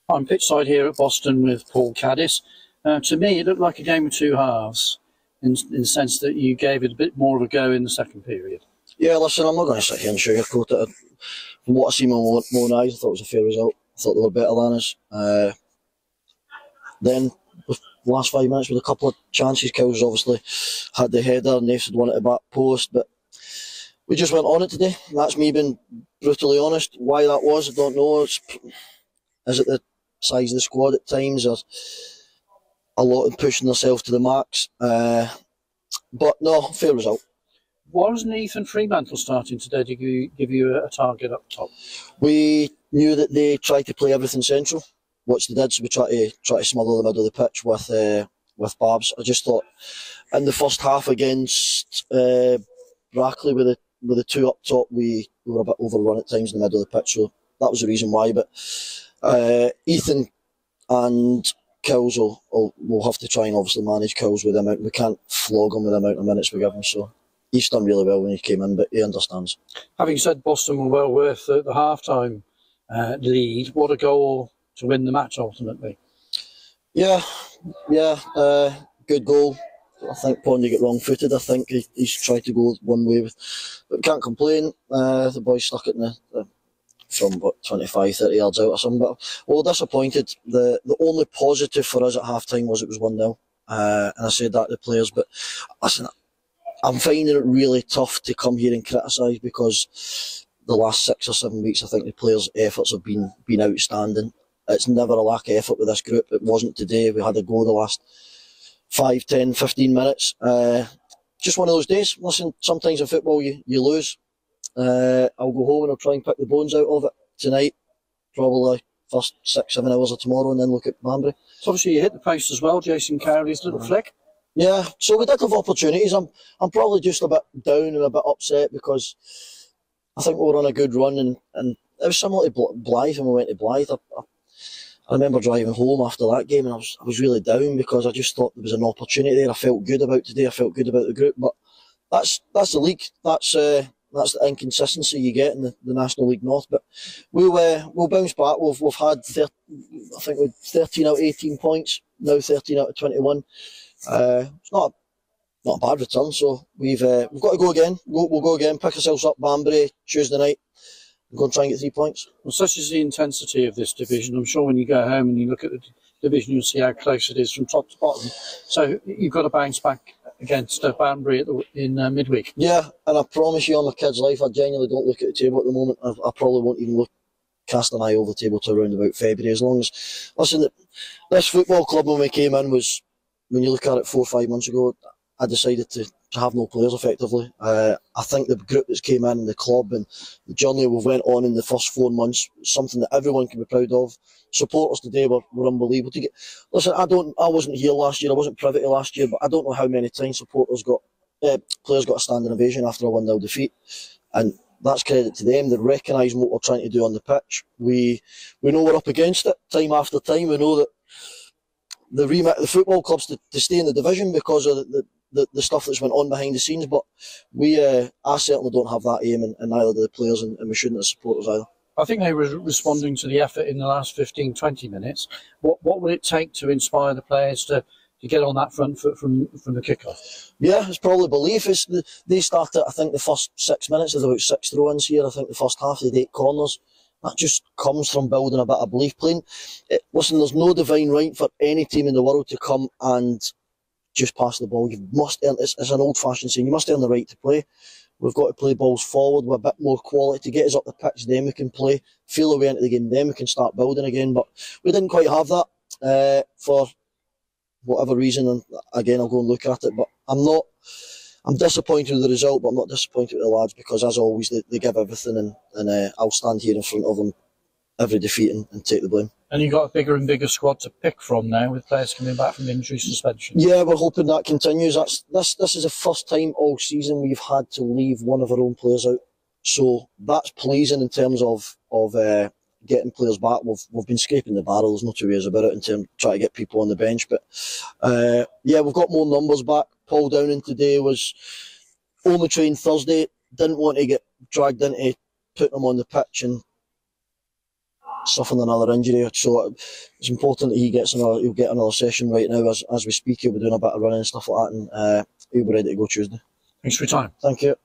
I'm pitchside here at Boston with Paul Caddis. To me, it looked like a game of two halves in the sense that you gave it a bit more of a go in the second period. Yeah, listen, I'm not going to sit here and sugarcoat it. From what I see with my own eyes, I thought it was a fair result. I thought they were better than us. Then, the last 5 minutes with a couple of chances, Kills obviously had the header and Hereford won at the back post, but we just went on it today. That's me being brutally honest. Why that was, I don't know. Is it the size of the squad at times, or a lot of pushing themselves to the max? But no, fair result. Wasn't Ethan Fremantle starting today to give you a target up top? We knew that they tried to play everything central, which they did, so we tried to smother the middle of the pitch with Babs. I just thought in the first half against Brackley with the two up top, we were a bit overrun at times in the middle of the pitch, so that was the reason why. But Ethan and Kills will have to try and obviously manage Kills with the amount. We can't flog him with the amount of minutes we give him, so he's done really well when he came in, but he understands. Having said Boston were well worth the half-time lead, what a goal to win the match ultimately. Yeah, good goal. I think Pondy got wrong-footed. I think he's tried to go one way, but can't complain. The boys stuck it in from 25, 30 yards out or something. But well, disappointed. The only positive for us at half-time was it was 1-0. And I said that to the players, but listen, I'm finding it really tough to come here and criticise because the last 6 or 7 weeks I think the players' efforts have been outstanding. It's never a lack of effort with this group. It wasn't today. We had a go the last 5, 10, 15 minutes. Just one of those days. Listen, sometimes in football you lose. I'll go home and I'll try and pick the bones out of it tonight. Probably first 6, 7 hours of tomorrow, and then look at Banbury. So obviously you hit the post as well, Jason Cowley's little flick. Yeah, so we did have opportunities. I'm probably just a bit down and a bit upset because I think we were on a good run, and it was similar to Blythe when we went to Blythe. I remember driving home after that game and I was really down because I just thought there was an opportunity there. I felt good about today. I felt good about the group, but that's the league. That's the inconsistency you get in the National League North. But we'll bounce back. We've had I think we've 13 out of 18 points now, 13 out of 21. It's not a bad return. So we've got to go again. We'll go again. Pick ourselves up Banbury Tuesday night. Go and try and get 3 points. Well, such is the intensity of this division. I'm sure when you go home and you look at the division, you'll see how close it is from top to bottom. So you've got to bounce back against Banbury in midweek. Yeah, and I promise you on my kid's life, I genuinely don't look at the table at the moment. I probably won't even cast an eye over the table till around about February. As long as, listen, this football club when we came in was, when you look at it 4 or 5 months ago, I decided to have no players effectively. I think the group that's came in, the club and the journey we went on in the first 4 months, something that everyone can be proud of. Supporters today were unbelievable. Listen, I wasn't here last year, I wasn't privy to last year, but I don't know how many times players got a standing ovation after a 1-0 defeat. And that's credit to them. They recognise what we're trying to do on the pitch. We know we're up against it time after time. We know that the remit of the football clubs to stay in the division because of the stuff that's went on behind the scenes, but I certainly don't have that aim, and neither do the players, and we shouldn't as supporters either. I think they were responding to the effort in the last 15, 20 minutes. What would it take to inspire the players to get on that front foot from the kickoff? Yeah, it's probably belief. They started, I think, the first 6 minutes, there's about 6 throw-ins here. I think the first half they had 8 corners. That just comes from building a bit of belief. Listen, there's no divine right for any team in the world to come and just pass the ball. You must earn, it's an old-fashioned saying, you must earn the right to play. We've got to play balls forward with a bit more quality to get us up the pitch, then we can play, feel the way into the game, then we can start building again. But we didn't quite have that for whatever reason, and again I'll go and look at it, but I'm disappointed with the result, but I'm not disappointed with the lads because, as always, they give everything, and I'll stand here in front of them every defeat and take the blame. And you've got a bigger and bigger squad to pick from now with players coming back from injury suspension. Yeah, we're hoping that continues. This is the first time all season we've had to leave one of our own players out. So that's pleasing in terms of getting players back. We've been scraping the barrel, there's no two ways about it, in terms of trying to get people on the bench. But yeah, we've got more numbers back. Paul Downing today was only trained Thursday, didn't want to get dragged into putting him on the pitch and suffering another injury. So it's important that he'll get another session right now as we speak. He'll be doing a bit of running and stuff like that, and he'll be ready to go Tuesday. Thanks for your time. Thank you.